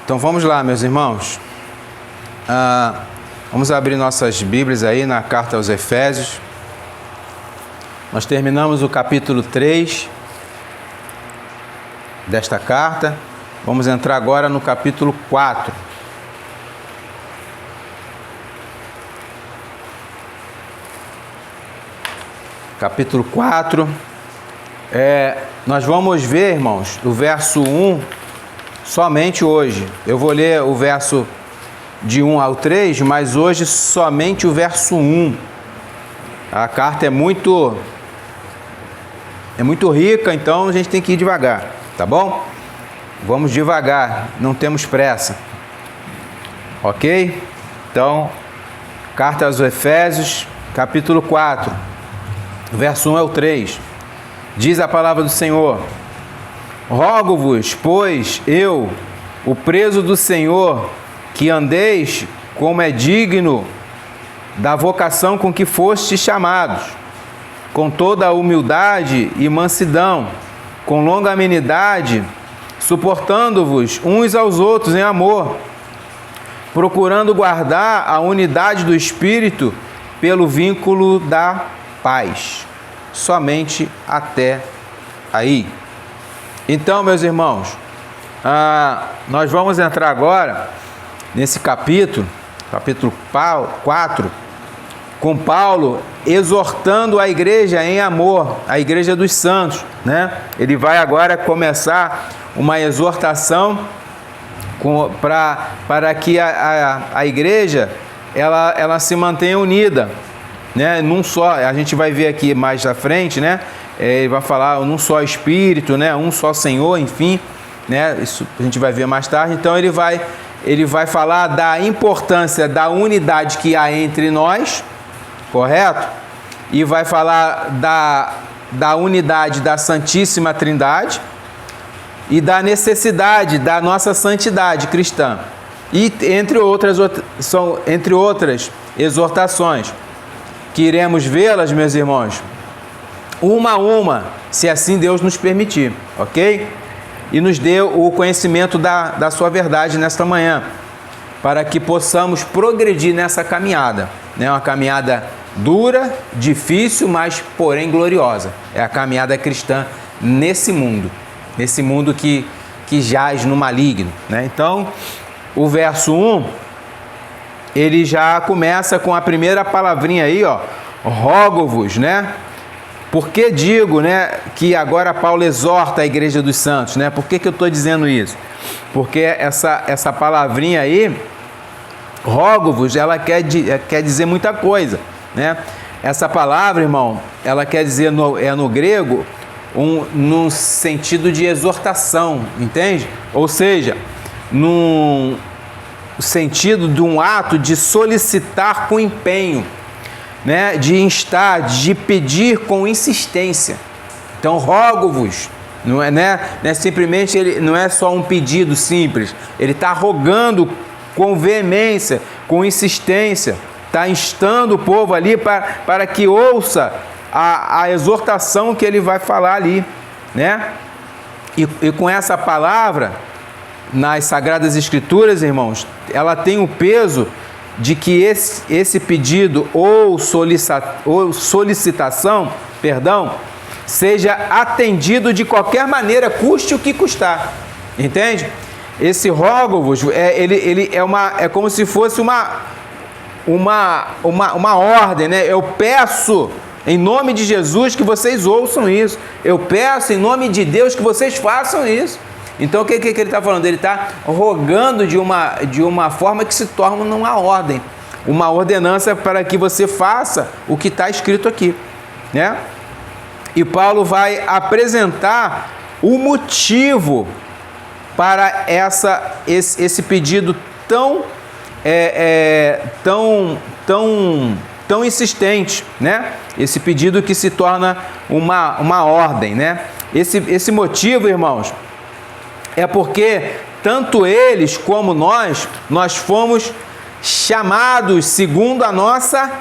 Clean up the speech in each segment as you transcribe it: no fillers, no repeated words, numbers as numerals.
Então vamos lá, meus irmãos. Vamos abrir nossas Bíblias aí na carta aos Efésios. Nós terminamos o capítulo 3 desta carta. Vamos entrar agora no capítulo 4. Capítulo 4. Nós vamos ver, irmãos, o verso 1 somente hoje. Eu vou ler o verso de 1 ao 3, mas hoje somente o verso 1. A carta é muito rica, então a gente tem que ir devagar, tá bom? Vamos devagar, não temos pressa. Ok? Então, carta aos Efésios, capítulo 4, verso 1 ao 3. Diz a palavra do Senhor: Rogo-vos, pois, eu, o preso do Senhor, que andeis como é digno da vocação com que fostes chamados, com toda a humildade e mansidão, com longanimidade, suportando-vos uns aos outros em amor, procurando guardar a unidade do Espírito pelo vínculo da paz. Somente até aí. Então, meus irmãos, nós vamos entrar agora nesse capítulo 4, com Paulo exortando a igreja em amor, a igreja dos santos, né? Ele vai agora começar uma exortação para que a igreja ela se mantenha unida, né? Num só, a gente vai ver aqui mais à frente, né? Ele vai falar num só Espírito, né? Um só Senhor, enfim, né? Isso a gente vai ver mais tarde. Então ele vai falar da importância da unidade que há entre nós, correto? E vai falar da unidade da Santíssima Trindade e da necessidade da nossa santidade cristã. E entre outras exortações, que iremos vê-las, meus irmãos, uma a uma, se assim Deus nos permitir, ok? E nos dê o conhecimento da sua verdade nesta manhã, para que possamos progredir nessa caminhada, né? Uma caminhada dura, difícil, mas porém gloriosa. É a caminhada cristã nesse mundo que jaz no maligno, né? Então, o verso 1, ele já começa com a primeira palavrinha aí, ó, rogo-vos, né? Por que digo, né, que agora Paulo exorta a igreja dos santos, né? Por que eu estou dizendo isso? Porque essa palavrinha aí, rogo-vos, ela quer dizer muita coisa, né? Essa palavra, irmão, ela quer dizer no grego num sentido de exortação, entende? Ou seja, num sentido de um ato de solicitar com empenho, né? De instar, de pedir com insistência. Então, rogo-vos, não é, né? Não é simplesmente, ele não é só um pedido simples, ele está rogando com veemência, com insistência, está instando o povo ali para que ouça a exortação que ele vai falar ali, né? E com essa palavra, nas Sagradas Escrituras, irmãos, ela tem o peso de que esse pedido ou solicitação, seja atendido de qualquer maneira, custe o que custar, entende? Esse rogo-vos, ele é como se fosse uma ordem, né? Eu peço em nome de Jesus que vocês ouçam isso. Eu peço em nome de Deus que vocês façam isso. Então o que ele está falando? Ele está rogando de uma forma que se torna uma ordem, uma ordenança para que você faça o que está escrito aqui, né? E Paulo vai apresentar o motivo para esse pedido tão insistente, né? Esse pedido que se torna uma ordem, né? Esse motivo, irmãos, é porque tanto eles como nós fomos chamados segundo a nossa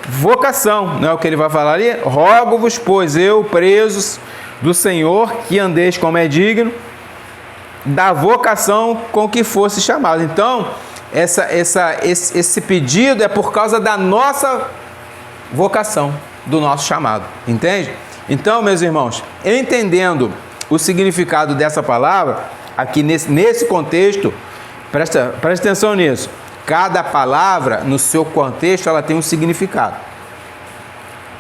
vocação. Não é o que ele vai falar ali? Rogo-vos, pois eu, presos do Senhor, que andeis como é digno da vocação com que fosse chamado. Então, esse pedido é por causa da nossa vocação, do nosso chamado, entende? Então, meus irmãos, entendendo o significado dessa palavra, aqui nesse contexto, presta atenção nisso, cada palavra, no seu contexto, ela tem um significado,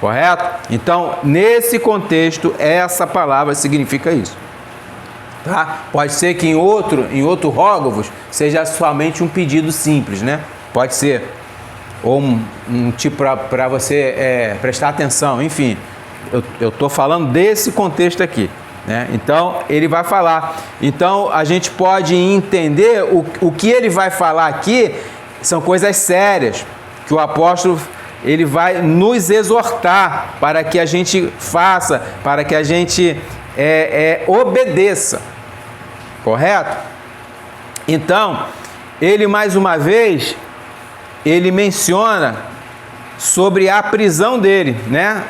correto? Então, nesse contexto, essa palavra significa isso. Tá? Pode ser que em outro rógavos seja somente um pedido simples, né? Pode ser. Ou um tipo para você prestar atenção, enfim. Eu estou falando desse contexto aqui, né? Então, ele vai falar. Então, a gente pode entender o que ele vai falar aqui são coisas sérias, que o apóstolo ele vai nos exortar para que a gente faça, para que a gente obedeça. Correto? Então, ele mais uma vez, ele menciona sobre a prisão dele, né?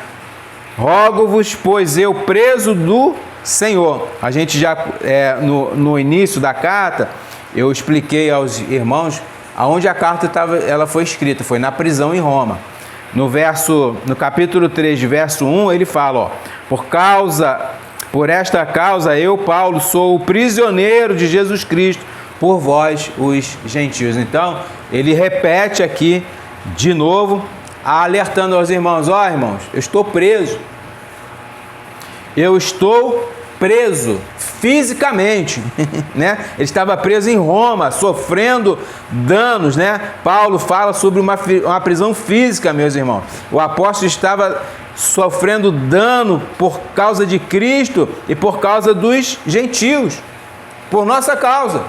Rogo-vos, pois eu preso do Senhor. A gente já, no início da carta, eu expliquei aos irmãos aonde a carta ela foi escrita, foi na prisão em Roma. No capítulo 3, verso 1, ele fala, ó, por esta causa, eu, Paulo, sou o prisioneiro de Jesus Cristo, por vós, os gentios. Então, ele repete aqui, de novo, alertando aos irmãos, ó irmãos, eu estou preso. Eu estou preso fisicamente, né? Ele estava preso em Roma, sofrendo danos, né? Paulo fala sobre uma prisão física, meus irmãos. O apóstolo estava sofrendo dano por causa de Cristo e por causa dos gentios, por nossa causa,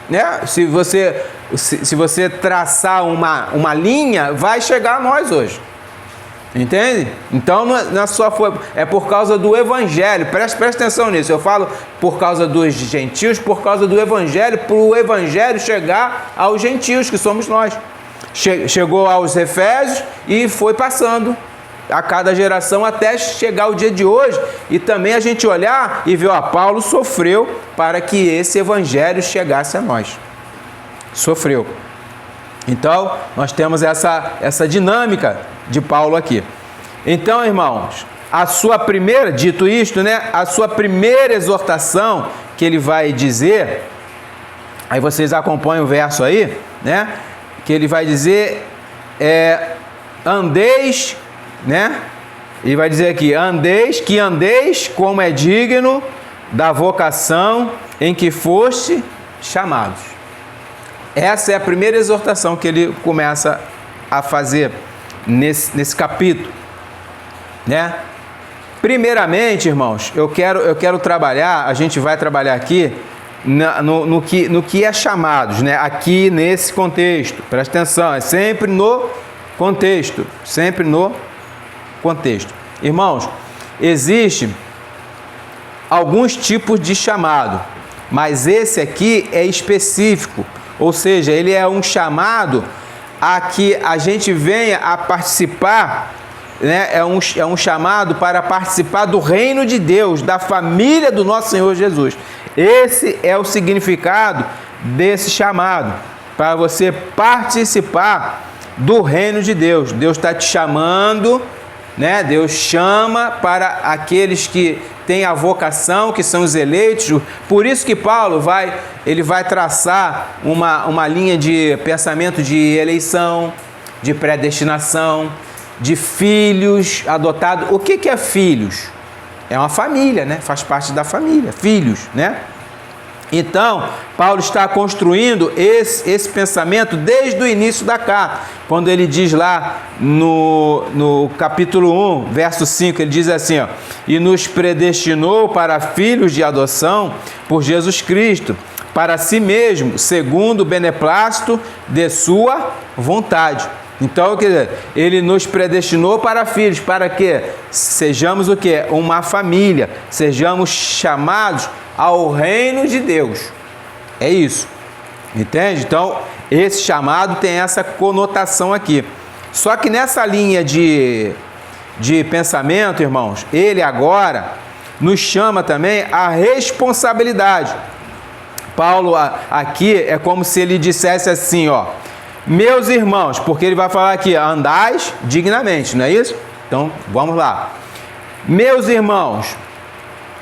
né? Se você traçar uma linha, vai chegar a nós hoje, entende? Então não é só é por causa do evangelho. Presta atenção nisso. Eu falo por causa dos gentios, por causa do evangelho, para o evangelho chegar aos gentios, que somos nós. Chegou aos Efésios e foi passando a cada geração até chegar o dia de hoje, e também a gente olhar e ver, ó, Paulo sofreu para que esse evangelho chegasse a nós. Sofreu. Então, nós temos essa dinâmica de Paulo aqui. Então, irmãos, dito isto, né, a sua primeira exortação que ele vai dizer, aí vocês acompanham o verso aí, né, que ele vai dizer, andeis, né? Ele vai dizer aqui, andeis como é digno da vocação em que foste chamados. Essa é a primeira exortação que ele começa a fazer nesse capítulo, né? Primeiramente, irmãos, eu quero trabalhar, a gente vai trabalhar aqui no que é chamados, né? Aqui nesse contexto, presta atenção, é sempre no contexto, Irmãos, existem alguns tipos de chamado, mas esse aqui é específico, ou seja, ele é um chamado a que a gente venha a participar, né? É um chamado para participar do reino de Deus, da família do nosso Senhor Jesus. Esse é o significado desse chamado, para você participar do reino de Deus. Deus está te chamando, né? Deus chama para aqueles que têm a vocação, que são os eleitos. Por isso que Paulo vai traçar uma linha de pensamento de eleição, de predestinação, de filhos adotados. O que é filhos? É uma família, né? Faz parte da família, filhos, né? Então, Paulo está construindo esse pensamento desde o início da carta, quando ele diz lá no capítulo 1, verso 5, ele diz assim, ó, e nos predestinou para filhos de adoção por Jesus Cristo, para si mesmo, segundo o beneplácito de sua vontade. Então, quer dizer, ele nos predestinou para filhos, para que sejamos o quê? Uma família, sejamos chamados ao reino de Deus. É isso. Entende? Então, esse chamado tem essa conotação aqui. Só que nessa linha de pensamento, irmãos, ele agora nos chama também a responsabilidade. Paulo aqui é como se ele dissesse assim, ó, meus irmãos, porque ele vai falar aqui, andais dignamente, não é isso? Então, vamos lá. Meus irmãos,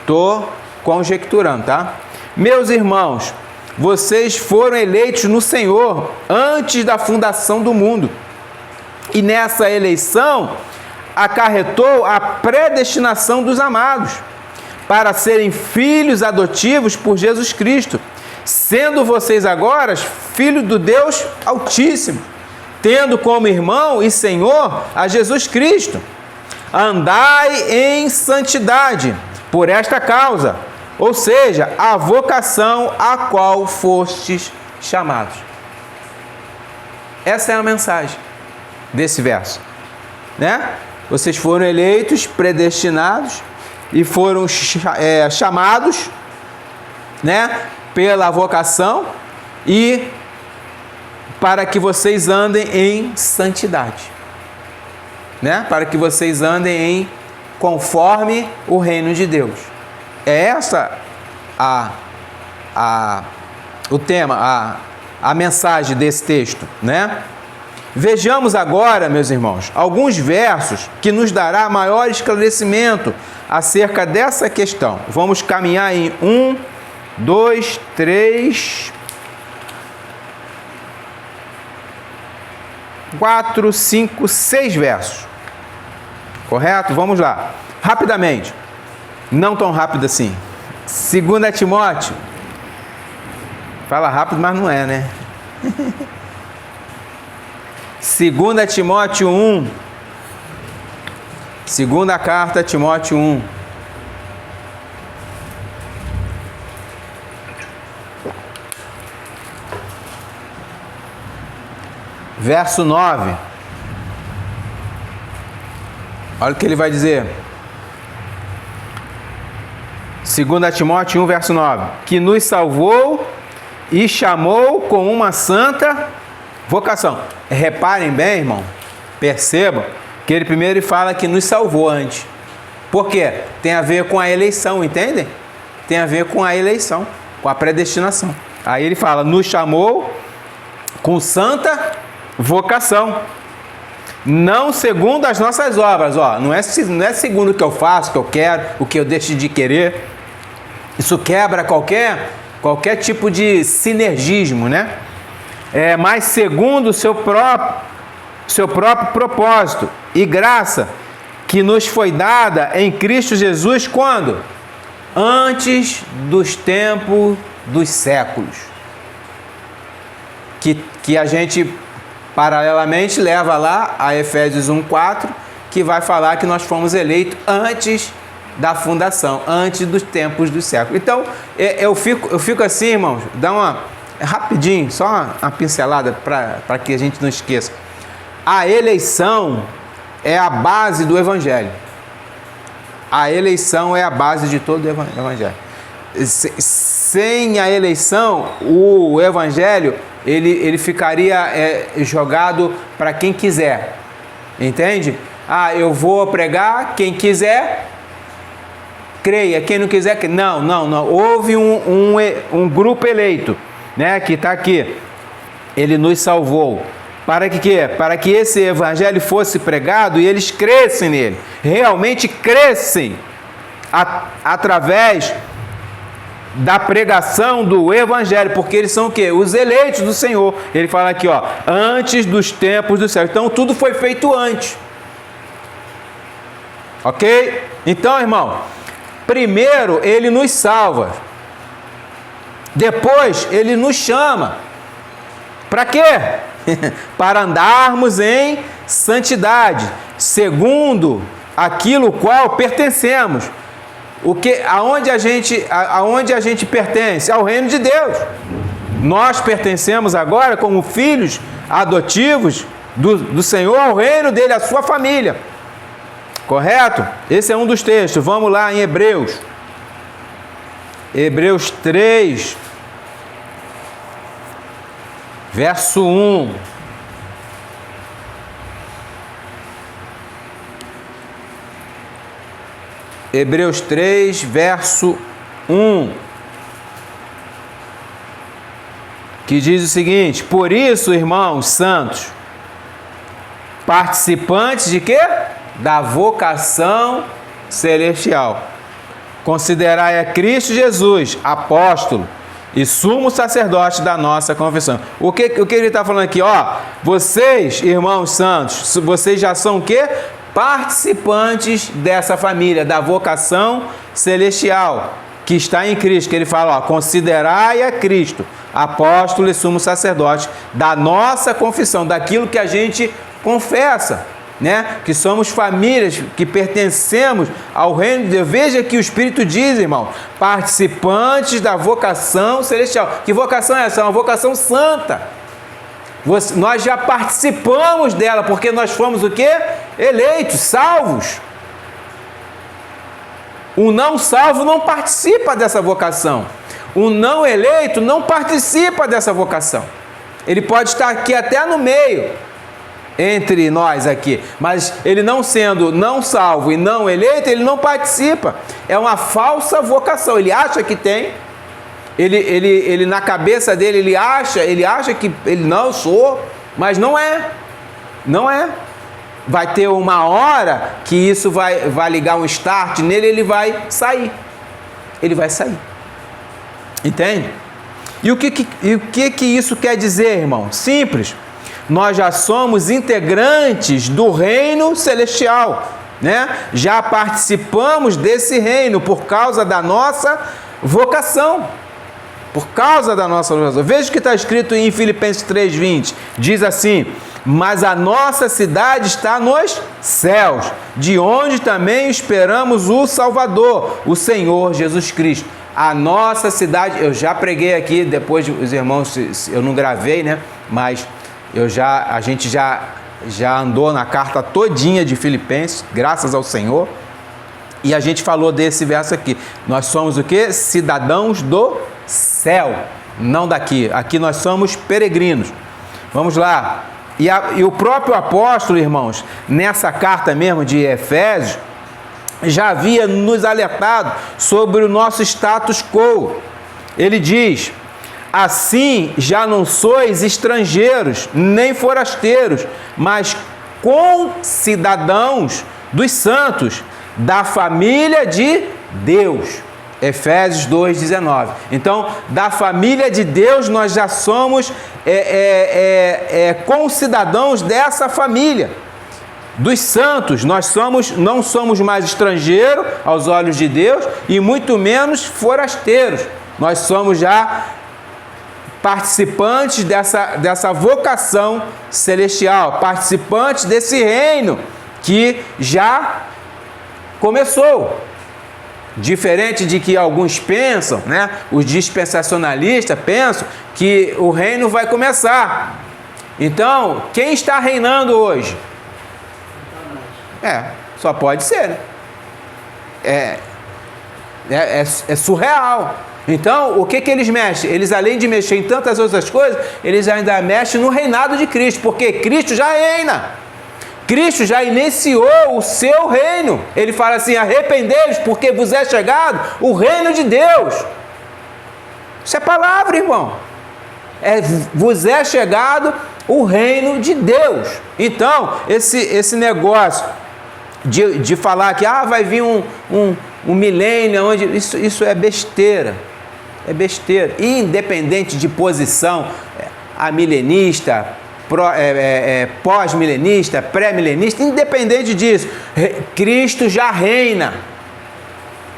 estou conjecturando, tá? Meus irmãos, vocês foram eleitos no Senhor antes da fundação do mundo. E nessa eleição acarretou a predestinação dos amados para serem filhos adotivos por Jesus Cristo, sendo vocês agora filhos do Deus Altíssimo, tendo como irmão e Senhor a Jesus Cristo. Andai em santidade por esta causa, ou seja, a vocação a qual fostes chamados. Essa é a mensagem desse verso, né? Vocês foram eleitos, predestinados e foram chamados, né, pela vocação e para que vocês andem em santidade, né? Para que vocês andem em conforme o reino de Deus. É essa o tema, a mensagem desse texto, né? Vejamos agora, meus irmãos, alguns versos que nos dará maior esclarecimento acerca dessa questão. Vamos caminhar em 1, 2, 3, 4, 5, 6 versos. Correto? Vamos lá. Rapidamente. Não tão rápido assim. 2 Timóteo. Fala rápido, mas não é, né? 2 Timóteo 1. Segunda carta a Timóteo 1. Verso 9. Olha o que ele vai dizer. 2 Timóteo 1, verso 9. Que nos salvou e chamou com uma santa vocação. Reparem bem, irmão. Percebam que ele primeiro fala que nos salvou antes. Por quê? Tem a ver com a eleição, entendem? Tem a ver com a eleição, com a predestinação. Aí ele fala, nos chamou com santa vocação. Não segundo as nossas obras, ó. Não é segundo o que eu faço, o que eu quero, o que eu deixo de querer. Isso quebra qualquer tipo de sinergismo, né? Mas segundo o seu próprio propósito e graça que nos foi dada em Cristo Jesus, quando? Antes dos tempos dos séculos. Que a gente paralelamente leva lá a Efésios 1:4, que vai falar que nós fomos eleitos antes da fundação, antes dos tempos dos séculos. Então, eu fico assim, irmãos, dá uma rapidinho, só uma pincelada para que a gente não esqueça. A eleição é a base do Evangelho. A eleição é a base de todo o Evangelho. Sem a eleição, o Evangelho ele ficaria jogado para quem quiser. Entende? Eu vou pregar, quem quiser creia, quem não quiser creia. Não. Houve um grupo eleito, né, que está aqui. Ele nos salvou. Para que quê? Para que esse evangelho fosse pregado e eles crescem nele. Realmente crescem através da pregação do evangelho, porque eles são o quê? Os eleitos do Senhor. Ele fala aqui, ó, antes dos tempos do céu. Então tudo foi feito antes. Ok? Então, irmão, primeiro ele nos salva. Depois ele nos chama. Para quê? Para andarmos em santidade, segundo aquilo qual pertencemos. Aonde a gente pertence? Ao reino de Deus. Nós pertencemos agora como filhos adotivos do Senhor ao reino dele, à sua família. Correto? Esse é um dos textos. Vamos lá em Hebreus. Hebreus 3, verso 1. Hebreus 3, verso 1. que diz o seguinte: por isso, irmãos santos, participantes de quê? Da vocação celestial. Considerai a Cristo Jesus, apóstolo e sumo sacerdote da nossa confissão. O que ele está falando aqui? Ó, vocês, irmãos santos, vocês já são o quê? Participantes dessa família, da vocação celestial, que está em Cristo, que ele fala, ó, considerai a Cristo, apóstolo e sumo sacerdote da nossa confissão, daquilo que a gente confessa, né? Que somos famílias, que pertencemos ao reino de Deus. Veja que o Espírito diz, irmão, participantes da vocação celestial. Que vocação é essa? É uma vocação santa. Nós já participamos dela, porque nós fomos o quê? Eleitos, salvos. O não salvo não participa dessa vocação. O não eleito não participa dessa vocação. Ele pode estar aqui até no meio, entre nós aqui, mas ele não sendo não salvo e não eleito, ele não participa. É uma falsa vocação. Ele acha que tem, ele na cabeça dele, ele acha que ele não sou, mas não é. Vai ter uma hora que isso vai ligar um start nele, ele vai sair. Entende? E o que isso quer dizer, irmão? Simples. Nós já somos integrantes do reino celestial, né? Já participamos desse reino por causa da nossa vocação. Veja o que está escrito em Filipenses 3:20. Diz assim: mas a nossa cidade está nos céus, de onde também esperamos o Salvador, o Senhor Jesus Cristo. A nossa cidade, eu já preguei aqui, depois os irmãos, eu não gravei, né? Mas a gente já andou na carta todinha de Filipenses, graças ao Senhor, e a gente falou desse verso aqui. Nós somos o quê? Cidadãos do céu, não daqui. Aqui nós somos peregrinos. Vamos lá. E o próprio apóstolo, irmãos, nessa carta mesmo de Efésios, já havia nos alertado sobre o nosso status quo. Ele diz: assim já não sois estrangeiros, nem forasteiros, mas concidadãos dos santos, da família de Deus. Efésios 2:19. Então, da família de Deus, nós já somos concidadãos dessa família. Dos santos, nós não somos mais estrangeiros aos olhos de Deus e muito menos forasteiros. Nós somos já participantes dessa vocação celestial, participantes desse reino que já começou. Diferente de que alguns pensam, né? Os dispensacionalistas pensam que o reino vai começar. Então, quem está reinando hoje? Só pode ser, né? É surreal. Então, o que eles mexem? Eles, além de mexer em tantas outras coisas, eles ainda mexem no reinado de Cristo, porque Cristo já reina. Cristo já iniciou o seu reino. Ele fala assim: arrependei-vos, porque vos é chegado o reino de Deus. Isso é palavra, irmão. Vos é chegado o reino de Deus. Então, esse negócio de falar que vai vir um milênio, onde isso é besteira. É besteira. Independente de posição, amilenista, pós-milenista, pré-milenista, independente disso, Cristo já reina.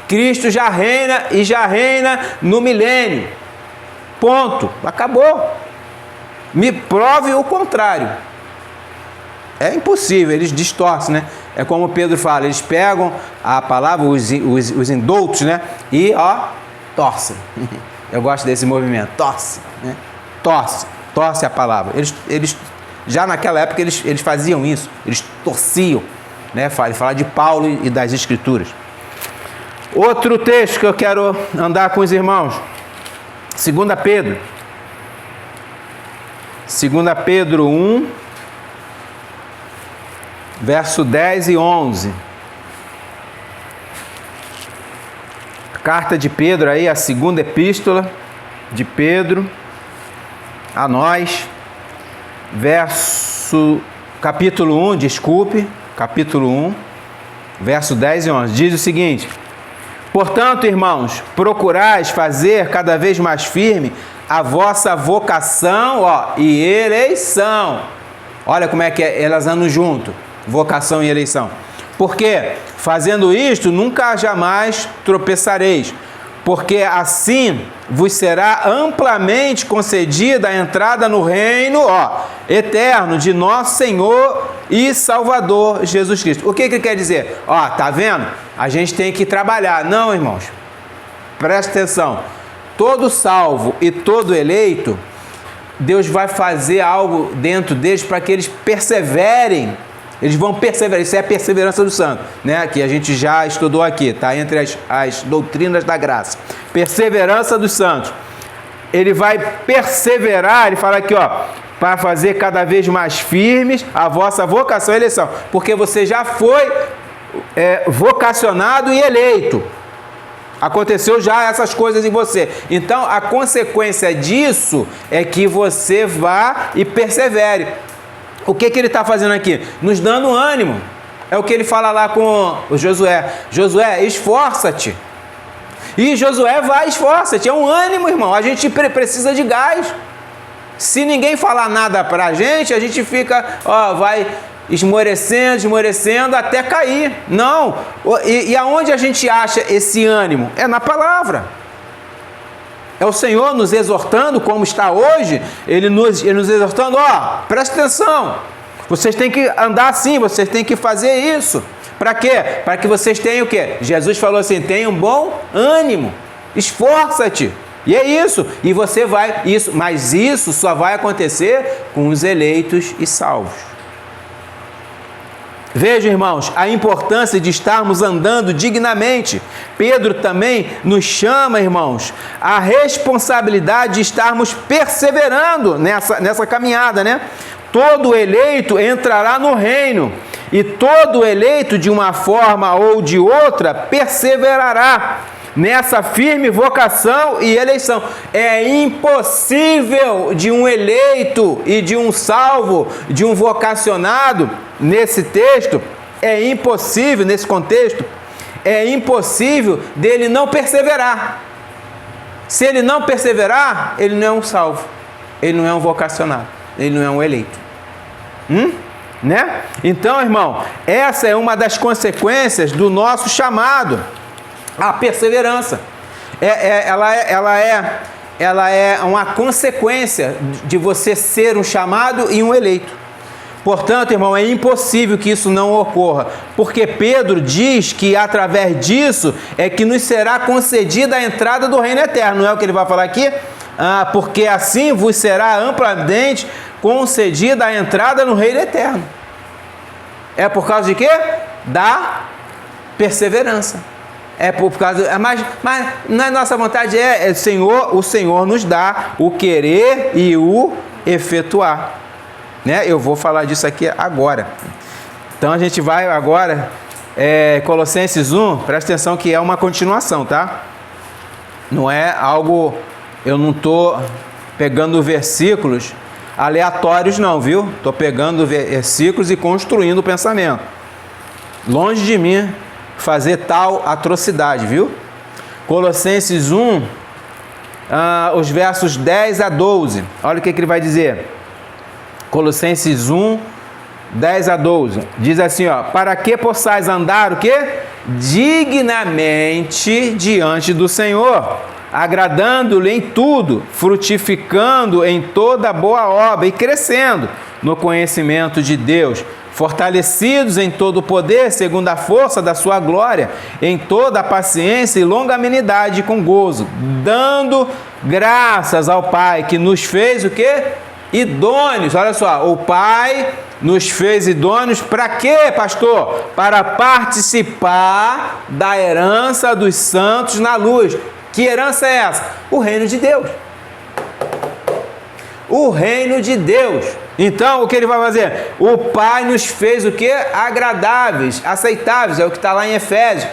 Cristo já reina e já reina no milênio. Ponto. Acabou. Me prove o contrário. É impossível, eles distorcem, né? É como Pedro fala, eles pegam a palavra, os indoutos, né? E, torcem. Eu gosto desse movimento, torce, né? Torce a palavra. Eles já naquela época, eles faziam isso, eles torciam, né? Falar de Paulo e das Escrituras. Outro texto que eu quero andar com os irmãos, 2 Pedro 1, verso 10 e 11. Carta de Pedro aí, a segunda epístola de Pedro. a nós, capítulo 1, capítulo 1, verso 10 e 11, diz o seguinte: portanto, irmãos, procurais fazer cada vez mais firme a vossa vocação, e eleição. Olha como é que elas andam junto, vocação e eleição. Porque, fazendo isto, nunca jamais tropeçareis, porque assim vos será amplamente concedida a entrada no reino eterno de nosso Senhor e Salvador Jesus Cristo. O que ele quer dizer? Tá vendo? A gente tem que trabalhar. Não, irmãos, presta atenção. Todo salvo e todo eleito, Deus vai fazer algo dentro deles para que eles perseverem. Eles vão perseverar. Isso é a perseverança do santo, né? Que a gente já estudou aqui, tá? Entre as doutrinas da graça. Perseverança dos santos. Ele vai perseverar, ele fala aqui, para fazer cada vez mais firmes a vossa vocação e eleição. Porque você já foi vocacionado e eleito. Aconteceu já essas coisas em você. Então, a consequência disso é que você vá e persevere. O que ele está fazendo aqui? Nos dando ânimo. É o que ele fala lá com o Josué. Josué, esforça-te. E Josué vai, esforça-te. É um ânimo, irmão. A gente precisa de gás. Se ninguém falar nada pra gente, a gente fica, vai esmorecendo até cair. Não. E aonde a gente acha esse ânimo? É na palavra. É o Senhor nos exortando, como está hoje, Ele nos exortando, presta atenção, vocês têm que andar assim, vocês têm que fazer isso. Para quê? Para que vocês tenham o quê? Jesus falou assim, tenham bom ânimo, esforça-te. E é isso, e você vai, mas isso só vai acontecer com os eleitos e salvos. Vejam, irmãos, a importância de estarmos andando dignamente. Pedro também nos chama, irmãos, a responsabilidade de estarmos perseverando nessa caminhada, né? Todo eleito entrará no reino, e todo eleito, de uma forma ou de outra, perseverará nessa firme vocação e eleição. É impossível de um eleito e de um salvo, de um vocacionado, nesse texto, é impossível, nesse contexto, é impossível dele não perseverar. Se ele não perseverar, ele não é um salvo, ele não é um vocacionado, ele não é um eleito. Né? Então, irmão, essa é uma das consequências do nosso chamado. A perseverança, ela é uma consequência de você ser um chamado e um eleito. Portanto, irmão, é impossível que isso não ocorra, porque Pedro diz que através disso é que nos será concedida a entrada do reino eterno. Não é o que ele vai falar aqui? Porque assim vos será amplamente concedida a entrada no reino eterno. É por causa de quê? Da perseverança. É por causa, mas na nossa vontade o Senhor nos dá o querer e o efetuar, né? Eu vou falar disso aqui agora. Então a gente vai agora, Colossenses 1, presta atenção que é uma continuação, tá? Não é algo, eu não estou pegando versículos aleatórios não, viu? Estou pegando versículos e construindo o pensamento. Longe de mim fazer tal atrocidade, viu? Colossenses 1, os versos 10 a 12. Olha o que ele vai dizer. Colossenses 1, 10 a 12. Diz assim, para que possais andar o quê? Dignamente diante do Senhor, agradando-lhe em tudo, frutificando em toda boa obra e crescendo no conhecimento de Deus, fortalecidos em todo o poder, segundo a força da sua glória, em toda a paciência e longanimidade com gozo, dando graças ao Pai, que nos fez o quê? Idôneos. Olha só, o Pai nos fez idôneos para quê, pastor? Para participar da herança dos santos na luz. Que herança é essa? O reino de Deus. O reino de Deus. Então, o que ele vai fazer? O Pai nos fez o quê? Agradáveis, aceitáveis. É o que está lá em Efésios.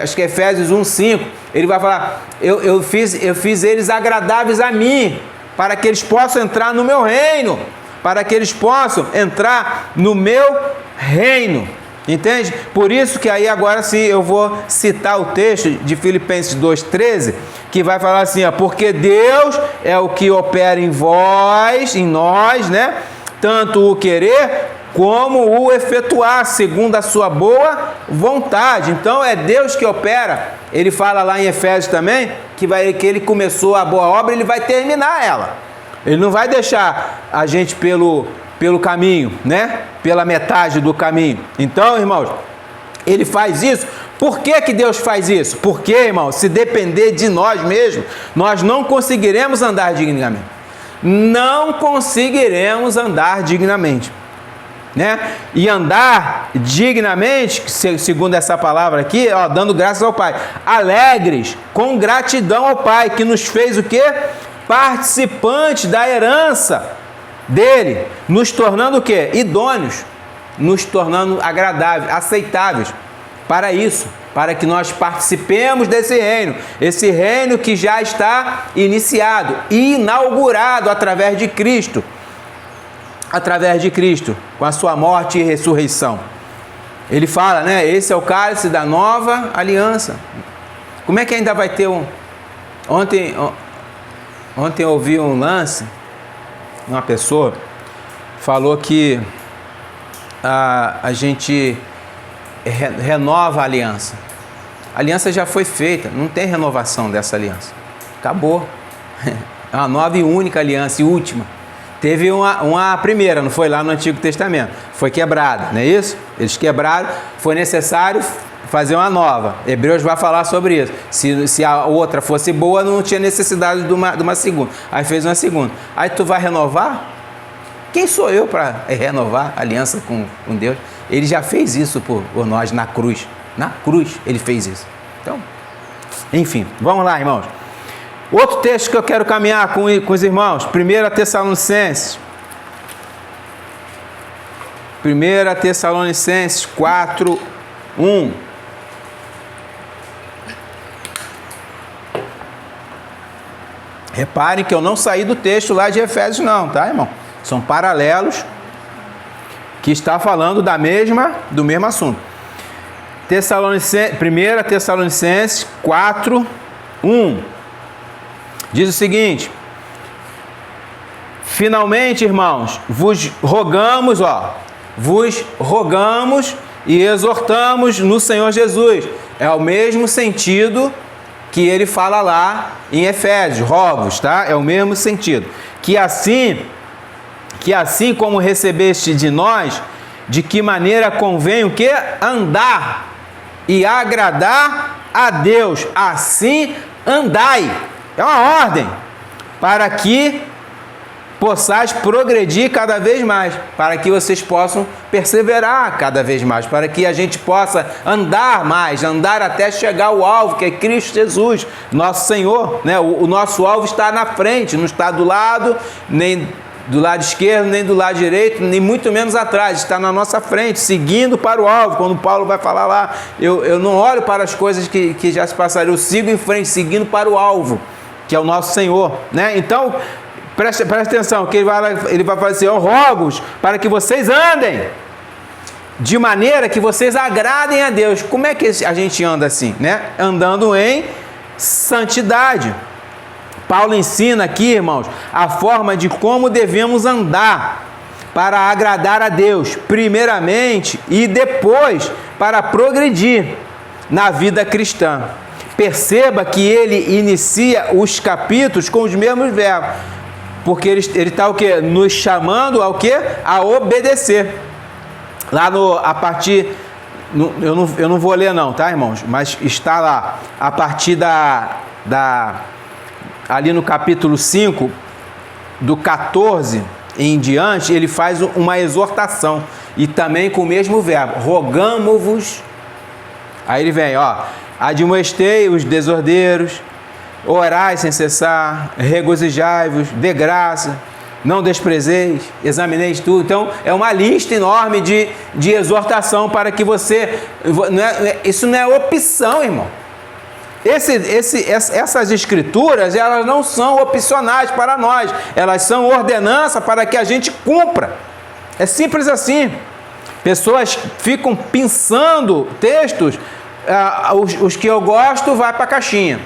Acho que é Efésios 1:5. Ele vai falar, eu fiz eles agradáveis a mim. para que eles possam entrar no meu reino, para que eles possam entrar no meu reino. Entende? Por isso que aí agora sim eu vou citar o texto de Filipenses 2,13, que vai falar assim, ó, porque Deus é o que opera em vós, em nós, né? Tanto o querer como o efetuar, segundo a sua boa vontade. Então é Deus que opera. Ele fala lá em Efésios também, que ele começou a boa obra, ele vai terminar ela. Ele não vai deixar a gente pelo caminho, né? Pela metade do caminho. Então, irmãos, ele faz isso. Por que que Deus faz isso? Porque, irmãos, se depender de nós mesmos, nós não conseguiremos andar dignamente. Não conseguiremos andar dignamente, né? E andar dignamente, segundo essa palavra aqui, ó, dando graças ao Pai, alegres, com gratidão ao Pai, que nos fez o quê? Participantes da herança dele, nos tornando o quê? Idôneos, nos tornando agradáveis, aceitáveis para isso, para que nós participemos desse reino, esse reino que já está iniciado, inaugurado através de Cristo, com a sua morte e ressurreição. Ele fala, né? Esse é o cálice da nova aliança. Como é que ainda vai ter um... Ontem eu ouvi um lance, uma pessoa falou que a gente renova a aliança. A aliança já foi feita, não tem renovação dessa aliança. Acabou. É uma nova e única aliança, e última. Teve uma primeira, não foi lá no Antigo Testamento. Foi quebrada, não é isso? Eles quebraram, foi necessário fazer uma nova. Hebreus vai falar sobre isso. Se a outra fosse boa, não tinha necessidade de uma segunda. Aí fez uma segunda. Aí tu vai renovar? Quem sou eu para renovar a aliança com Deus? Ele já fez isso por nós na cruz. Na cruz ele fez isso. Então, enfim, vamos lá, irmãos. Outro texto que eu quero caminhar com os irmãos. 1 Tessalonicenses. 1 Tessalonicenses 4:1. Reparem que eu não saí do texto lá de Efésios não, tá, irmão? São paralelos que está falando do mesmo assunto. 1 Tessalonicenses 4:1 diz o seguinte: finalmente, irmãos, vos rogamos e exortamos no Senhor Jesus. É o mesmo sentido que ele fala lá em Efésios, rogos, tá? É o mesmo sentido. Que assim como recebeste de nós, de que maneira convém o quê? Andar e agradar a Deus. Assim andai. É uma ordem para que possais progredir cada vez mais, para que vocês possam perseverar cada vez mais, para que a gente possa andar mais, andar até chegar ao alvo, que é Cristo Jesus, nosso Senhor, né? O nosso alvo está na frente, não está do lado, nem do lado esquerdo, nem do lado direito, nem muito menos atrás, está na nossa frente, seguindo para o alvo. Quando Paulo vai falar lá, eu não olho para as coisas que já se passaram, eu sigo em frente, seguindo para o alvo, que é o nosso Senhor, né? Então, preste atenção, que ele vai falar assim: eu rogo para que vocês andem de maneira que vocês agradem a Deus. Como é que a gente anda assim, né? Andando em santidade. Paulo ensina aqui, irmãos, a forma de como devemos andar para agradar a Deus, primeiramente, e depois para progredir na vida cristã. Perceba que ele inicia os capítulos com os mesmos verbos, porque ele está o quê? Nos chamando ao quê? A obedecer. Lá a partir, eu não vou ler não, tá, irmãos? Mas está lá, a partir ali no capítulo 5, do 14 em diante, ele faz uma exortação, e também com o mesmo verbo, rogamo-vos. Aí ele vem, ó, admoestei os desordeiros, orai sem cessar, regozijai-vos, dê graça, não desprezeis, examineis tudo. Então, é uma lista enorme de exortação para que você... isso não é opção, irmão. essas escrituras, elas não são opcionais para nós, elas são ordenança para que a gente cumpra. É simples assim. Pessoas ficam pensando textos, os que eu gosto vai para a caixinha,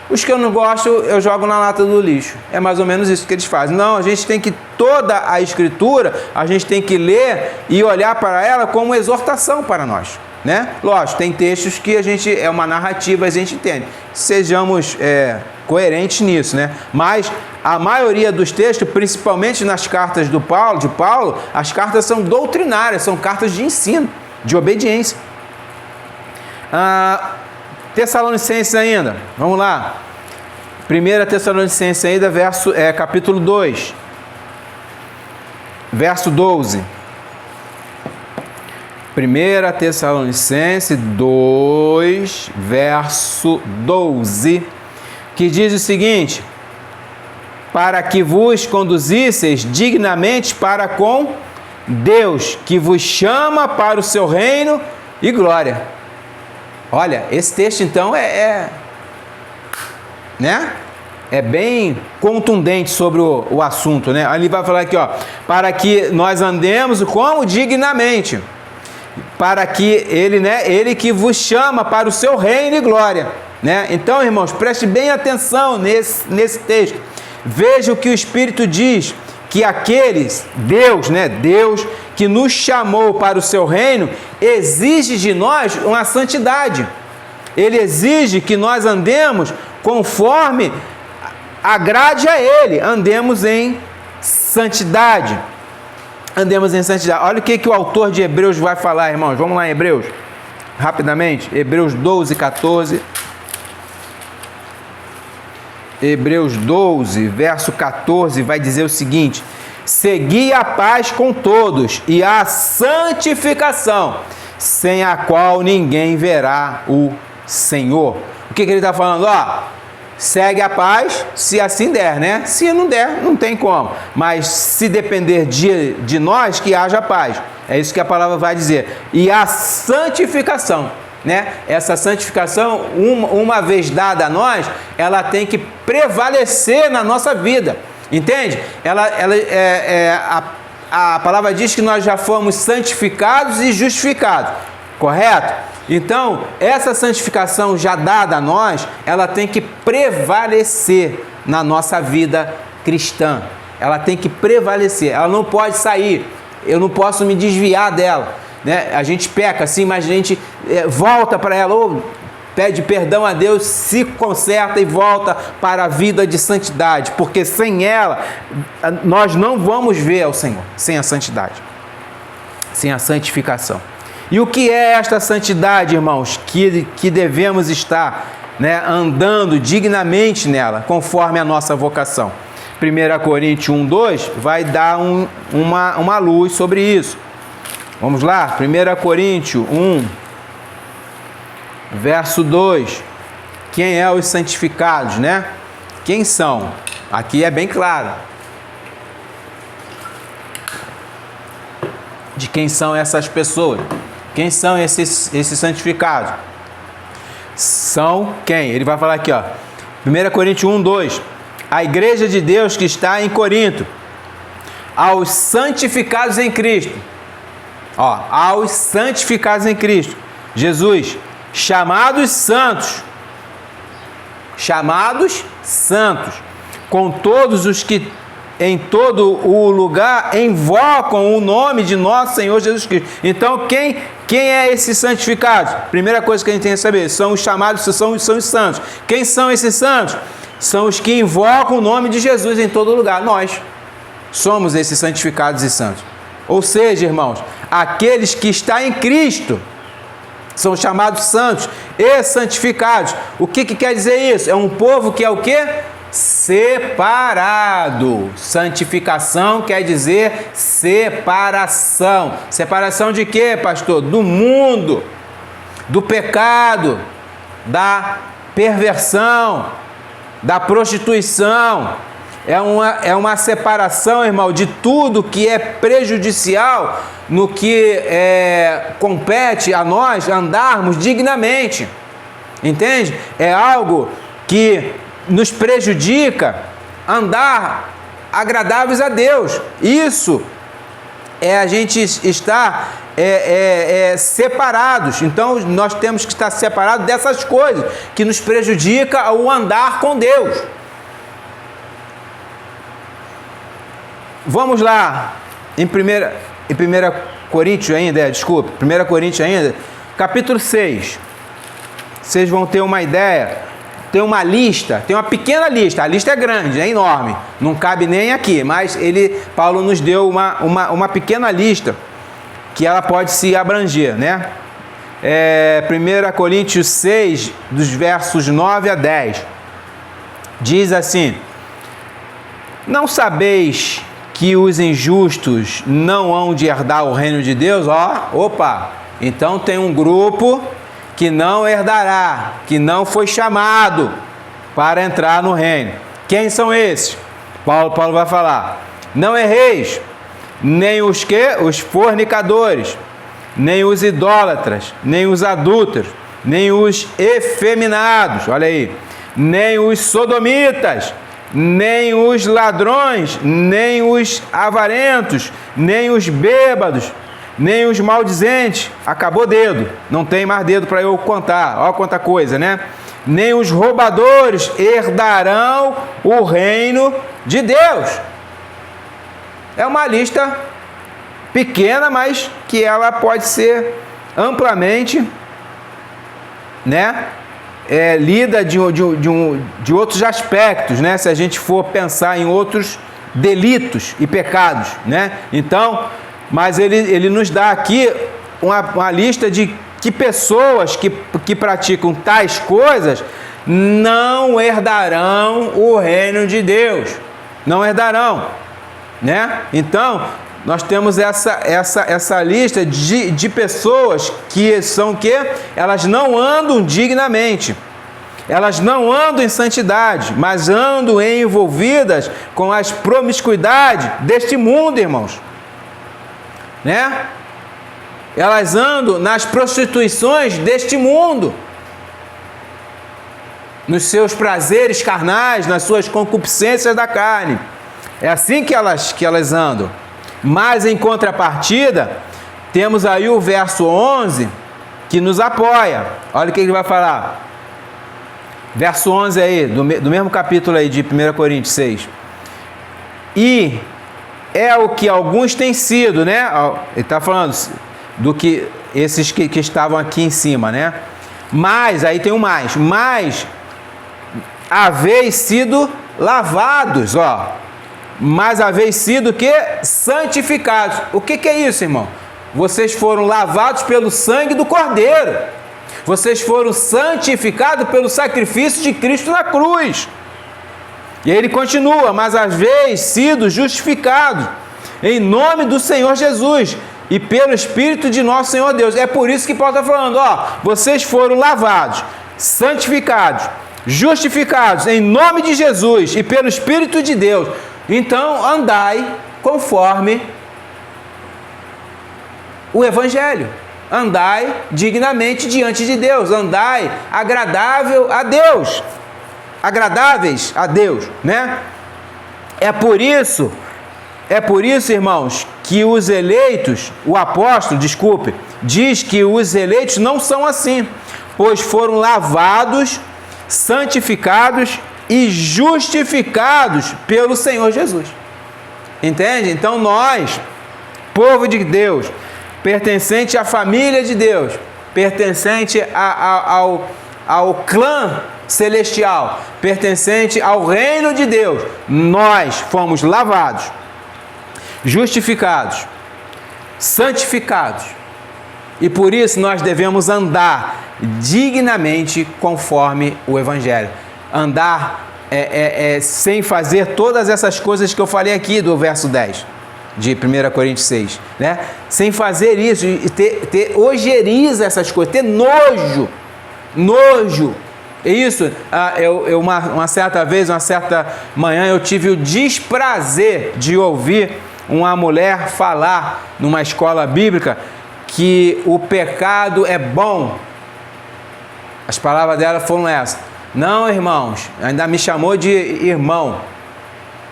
os que eu não gosto eu jogo na lata do lixo. É mais ou menos isso que eles fazem. Não, a gente tem que, toda a escritura, a gente tem que ler e olhar para ela como exortação para nós, né? Lógico, tem textos que a gente, é uma narrativa, a gente entende. Sejamos coerentes nisso, né? Mas a maioria dos textos, principalmente nas cartas de Paulo, as cartas são doutrinárias, são cartas de ensino, de obediência. Tessalonicenses ainda, vamos lá. 1 Tessalonicenses ainda, capítulo 2, verso 12. 1 Tessalonicenses 2, verso 12, que diz o seguinte: para que vos conduzisseis dignamente para com Deus, que vos chama para o seu reino e glória. Olha, esse texto então né? É bem contundente sobre o assunto, né? Ele vai falar aqui, ó, para que nós andemos como dignamente, para que ele que vos chama para o seu reino e glória, né? Então, irmãos, preste bem atenção nesse texto. Veja o que o Espírito diz, que Deus que nos chamou para o seu reino, exige de nós uma santidade. Ele exige que nós andemos conforme agrade a Ele, andemos em santidade. Andemos em santidade. Olha o que o autor de Hebreus vai falar, irmãos. Vamos lá em Hebreus, rapidamente. Hebreus 12, 14. Hebreus 12, verso 14, vai dizer o seguinte: segui a paz com todos e a santificação, sem a qual ninguém verá o Senhor. O que ele está falando? Segue a paz, se assim der, né? Se não der, não tem como. Mas se depender de nós, que haja paz. É isso que a palavra vai dizer. E a santificação, né? Essa santificação, uma vez dada a nós, ela tem que prevalecer na nossa vida. Entende? A palavra diz que nós já fomos santificados e justificados. Correto? Então, essa santificação já dada a nós, ela tem que prevalecer na nossa vida cristã. Ela tem que prevalecer, ela não pode sair, eu não posso me desviar dela, né? A gente peca assim, mas a gente volta para ela, ou pede perdão a Deus, se conserta e volta para a vida de santidade, porque sem ela, nós não vamos ver ao Senhor, sem a santidade, sem a santificação. E o que é esta santidade, irmãos, que devemos estar, né, andando dignamente nela, conforme a nossa vocação? 1 Coríntios 1, 2 vai dar uma luz sobre isso. Vamos lá, 1 Coríntios 1, verso 2. Quem é os santificados, né? Quem são? Aqui é bem claro. De quem são essas pessoas? Quem são esses santificados? São quem? Ele vai falar aqui, ó. 1 Coríntios 1, 2. A igreja de Deus que está em Corinto, aos santificados em Cristo. Ó, aos santificados em Cristo Jesus, chamados santos, com todos os que em todo o lugar invocam o nome de nosso Senhor Jesus Cristo. Então, quem é esses santificados? Primeira coisa que a gente tem que saber, são os chamados, são os santos. Quem são esses santos? São os que invocam o nome de Jesus em todo lugar. Nós somos esses santificados e santos. Ou seja, irmãos, aqueles que estão em Cristo são chamados santos e santificados. O que quer dizer isso? É um povo que é o quê? Separado. Santificação quer dizer separação. Separação de quê, pastor? Do mundo, do pecado, da perversão, da prostituição. É uma separação, irmão, de tudo que é prejudicial no que compete a nós andarmos dignamente. Entende? É algo que nos prejudica andar agradáveis a Deus. Isso é a gente estar separados. Então nós temos que estar separados dessas coisas que nos prejudicam o andar com Deus. Vamos lá em 1 Coríntios ainda, 1 Coríntios ainda, capítulo 6. Vocês vão ter uma ideia. Tem uma lista, tem uma pequena lista. A lista é grande, é enorme, não cabe nem aqui, mas Paulo nos deu uma pequena lista que ela pode se abranger, né? 1 Coríntios 6, dos versos 9 a 10, diz assim: não sabeis que os injustos não hão de herdar o reino de Deus? Então tem um grupo que não herdará, que não foi chamado para entrar no reino. Quem são esses? Paulo vai falar: não erreis, nem os fornicadores, nem os idólatras, nem os adúlteros, nem os efeminados, olha aí, nem os sodomitas, nem os ladrões, nem os avarentos, nem os bêbados, nem os maldizentes. Acabou dedo, não tem mais dedo para eu contar, olha quanta coisa, né? Nem os roubadores herdarão o reino de Deus. É uma lista pequena, mas que ela pode ser amplamente, né, lida de outros aspectos, né? Se a gente for pensar em outros delitos e pecados, né? Então, mas ele nos dá aqui uma lista de que pessoas que praticam tais coisas não herdarão o reino de Deus. Não herdarão, né? Então, nós temos essa lista de pessoas que são elas não andam dignamente, elas não andam em santidade, mas andam envolvidas com as promiscuidades deste mundo, irmãos, né? Elas andam nas prostituições deste mundo, nos seus prazeres carnais, nas suas concupiscências da carne. É assim que elas andam. Mas em contrapartida, temos aí o verso 11 que nos apoia. Olha o que ele vai falar. Verso 11 aí, do mesmo capítulo aí de 1 Coríntios 6. E é o que alguns têm sido, né? Ele está falando do que esses que estavam aqui em cima, né? Mas, aí tem um mais. Mas haveis sido lavados, mas haveis sido santificados. O que é isso, irmão? Vocês foram lavados pelo sangue do Cordeiro. Vocês foram santificados pelo sacrifício de Cristo na cruz. E aí ele continua: mas haveis sido justificados em nome do Senhor Jesus e pelo Espírito de nosso Senhor Deus. É por isso que Paulo está falando, vocês foram lavados, santificados, justificados em nome de Jesus e pelo Espírito de Deus. Então andai conforme o Evangelho. Andai dignamente diante de Deus. Andai agradável a Deus. Agradáveis a Deus, né? É por isso, irmãos, que os eleitos, o apóstolo, diz que os eleitos não são assim, pois foram lavados, santificados e justificados pelo Senhor Jesus. Entende? Então nós, povo de Deus, pertencente à família de Deus, pertencente ao clã celestial, pertencente ao reino de Deus, nós fomos lavados, justificados, santificados, e por isso nós devemos andar dignamente conforme o Evangelho. Andar sem fazer todas essas coisas que eu falei aqui do verso 10 de 1 Coríntios 6, né? Sem fazer isso, e ter ojeriza essas coisas, ter nojo. Isso, uma certa vez, uma certa manhã, eu tive o desprazer de ouvir uma mulher falar numa escola bíblica que o pecado é bom. As palavras dela foram essas: não, irmãos, ainda me chamou de irmão,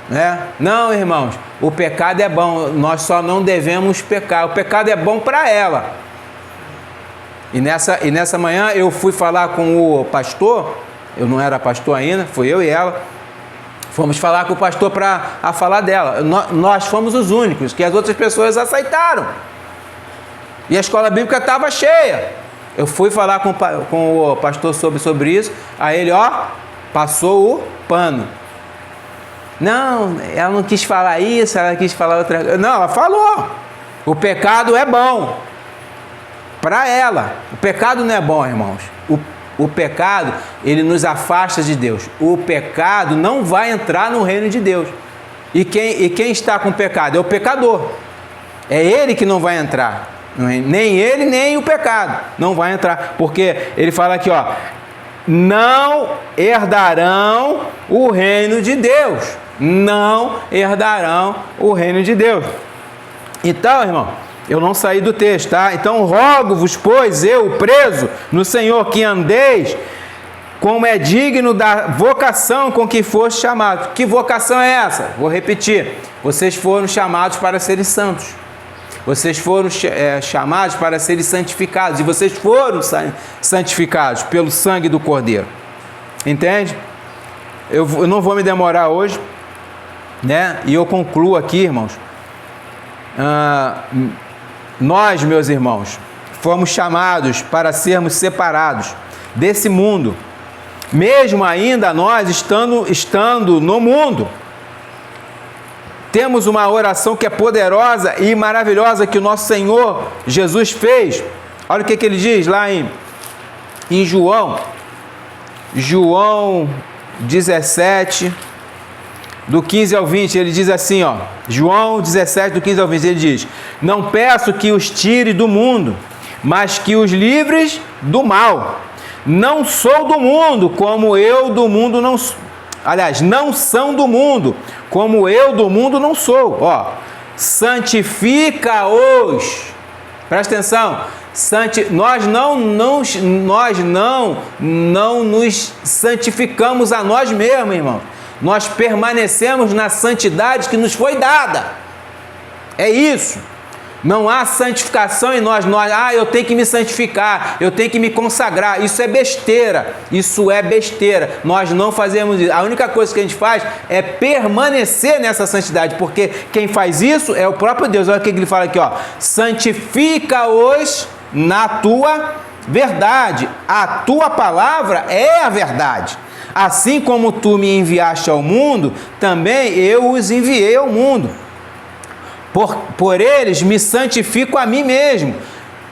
né? Não, irmãos, o pecado é bom, nós só não devemos pecar. O pecado é bom para ela. E nessa manhã eu fui falar com o pastor, eu não era pastor ainda, fui eu e ela, fomos falar com o pastor para falar dela. Nós fomos os únicos, que as outras pessoas aceitaram. E a escola bíblica estava cheia. Eu fui falar com o pastor sobre isso, aí ele, passou o pano. Não, ela não quis falar isso, ela quis falar outra coisa. Não, ela falou. O pecado é bom para ela. O pecado não é bom, irmãos. O pecado, ele nos afasta de Deus. O pecado não vai entrar no reino de Deus. E quem está com pecado? É o pecador. É ele que não vai entrar. Nem ele, nem o pecado não vai entrar. Porque ele fala aqui, não herdarão o reino de Deus. Não herdarão o reino de Deus. Então, irmão, eu não saí do texto, tá? Então, rogo-vos, pois, eu, preso no Senhor, que andeis como é digno da vocação com que foste chamado. Que vocação é essa? Vou repetir. Vocês foram chamados para serem santos. Vocês foram chamados para serem santificados. E vocês foram santificados pelo sangue do Cordeiro. Entende? Eu não vou me demorar hoje, né? E eu concluo aqui, irmãos. Nós, meus irmãos, fomos chamados para sermos separados desse mundo, mesmo ainda nós estando no mundo. Temos uma oração que é poderosa e maravilhosa que o nosso Senhor Jesus fez. Olha o que ele diz lá em João 17, do 15 ao 20, ele diz assim, João 17, do 15 ao 20, ele diz: não peço que os tire do mundo, mas que os livres do mal. Não sou do mundo, como eu do mundo não sou. Aliás, não são do mundo, como eu do mundo não sou. Santifica-os. Presta atenção. Nós não nos santificamos a nós mesmos, irmão. Nós permanecemos na santidade que nos foi dada. É isso. Não há santificação em nós. Eu tenho que me santificar, eu tenho que me consagrar. Isso é besteira. Isso é besteira. Nós não fazemos isso. A única coisa que a gente faz é permanecer nessa santidade, porque quem faz isso é o próprio Deus. Olha o que ele fala aqui, santifica-os na tua verdade. A tua palavra é a verdade. Assim como tu me enviaste ao mundo, também eu os enviei ao mundo. Por eles me santifico a mim mesmo,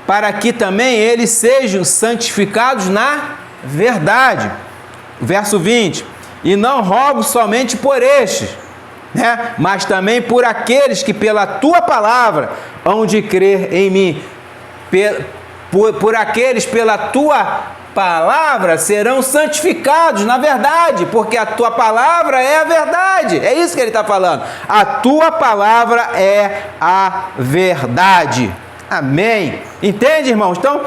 para que também eles sejam santificados na verdade. Verso 20. E não rogo somente por estes, né? Mas também por aqueles que pela tua palavra hão de crer em mim. Por aqueles pela tua palavra serão santificados na verdade, porque a tua palavra é a verdade. É isso que ele está falando. A tua palavra é a verdade. Amém. Entende, irmãos? Então,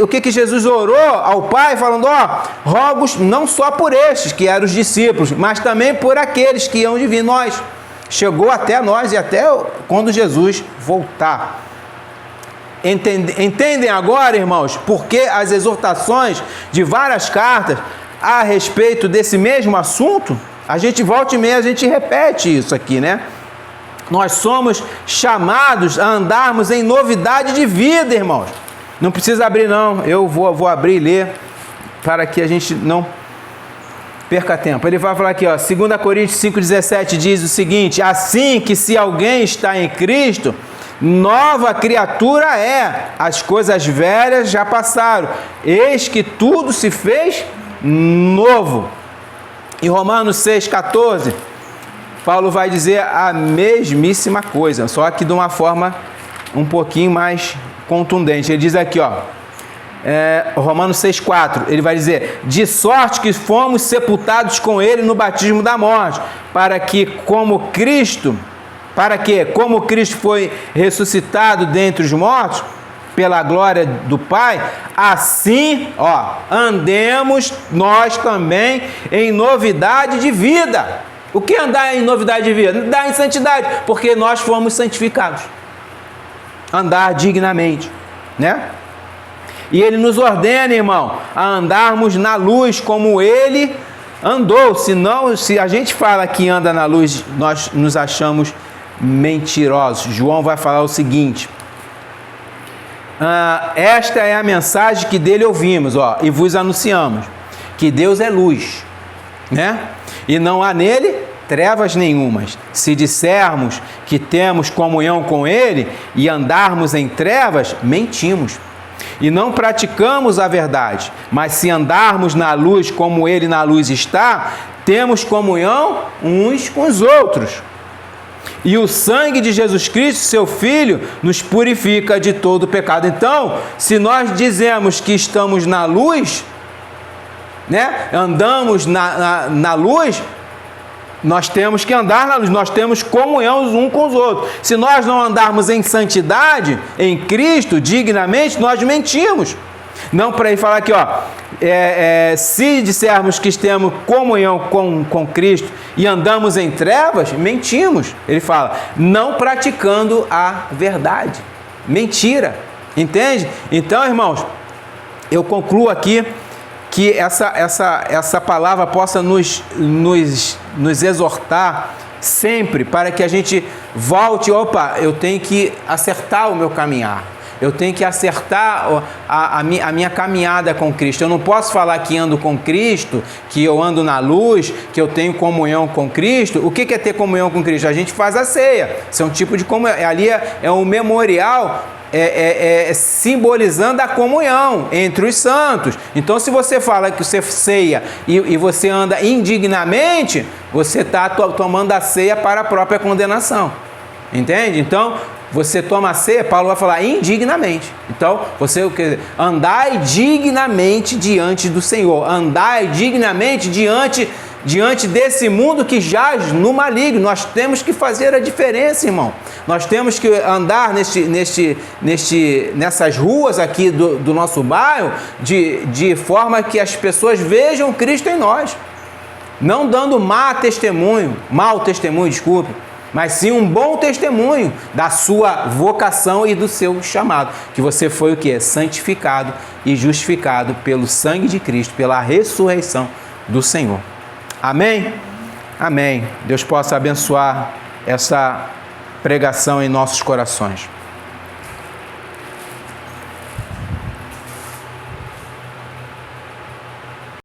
o que Jesus orou ao Pai, falando, rogos não só por estes, que eram os discípulos, mas também por aqueles que hão de vir nós. Chegou até nós e até quando Jesus voltar. Entendem agora, irmãos, porque as exortações de várias cartas a respeito desse mesmo assunto? A gente volta e meia, a gente repete isso aqui, né? Nós somos chamados a andarmos em novidade de vida, irmãos. Não precisa abrir, não. Eu vou abrir e ler para que a gente não perca tempo. Ele vai falar aqui, 2 Coríntios 5,17 diz o seguinte: assim que se alguém está em Cristo, nova criatura é, as coisas velhas já passaram, eis que tudo se fez novo. Em Romanos 6,14, Paulo vai dizer a mesmíssima coisa, só que de uma forma um pouquinho mais contundente. Ele diz aqui, Romanos 6,4, ele vai dizer: de sorte que fomos sepultados com ele no batismo da morte, para que como Cristo foi ressuscitado dentre os mortos, pela glória do Pai, assim, andemos nós também em novidade de vida. O que andar em novidade de vida? Andar em santidade, porque nós fomos santificados. Andar dignamente, né? E Ele nos ordena, irmão, a andarmos na luz como Ele andou. Senão, se a gente fala que anda na luz, nós nos achamos mentirosos. João vai falar o seguinte: esta é a mensagem que dele ouvimos, e vos anunciamos, que Deus é luz, né? E não há nele trevas nenhumas. Se dissermos que temos comunhão com Ele e andarmos em trevas, mentimos e não praticamos a verdade. Mas se andarmos na luz como Ele na luz está, temos comunhão uns com os outros. E o sangue de Jesus Cristo, seu Filho, nos purifica de todo pecado. Então, se nós dizemos que estamos na luz, né? Andamos na luz, nós temos que andar na luz, nós temos comunhão uns com os outros. Se nós não andarmos em santidade, em Cristo, dignamente, nós mentimos. Não para ele falar aqui, se dissermos que temos comunhão com Cristo e andamos em trevas, mentimos. Ele fala, não praticando a verdade. Mentira, entende? Então, irmãos, eu concluo aqui que essa palavra possa nos exortar sempre para que a gente volte, eu tenho que acertar o meu caminhar, eu tenho que acertar a minha caminhada com Cristo. Eu não posso falar que ando com Cristo, que eu ando na luz, que eu tenho comunhão com Cristo. O que é ter comunhão com Cristo? A gente faz a ceia, isso é um tipo de comunhão, ali é um memorial, simbolizando a comunhão entre os santos. Então, se você fala que você ceia e você anda indignamente, você está tomando a ceia para a própria condenação. Entende? Então, você toma a ceia, Paulo vai falar indignamente. Então, você andai dignamente diante do Senhor. Andai dignamente diante desse mundo que jaz no maligno. Nós temos que fazer a diferença, irmão. Nós temos que andar nessas ruas aqui do nosso bairro de forma que as pessoas vejam Cristo em nós. Não dando mau testemunho, mas sim um bom testemunho da sua vocação e do seu chamado. Que você foi o quê? Santificado e justificado pelo sangue de Cristo, pela ressurreição do Senhor. Amém? Amém. Deus possa abençoar essa pregação em nossos corações.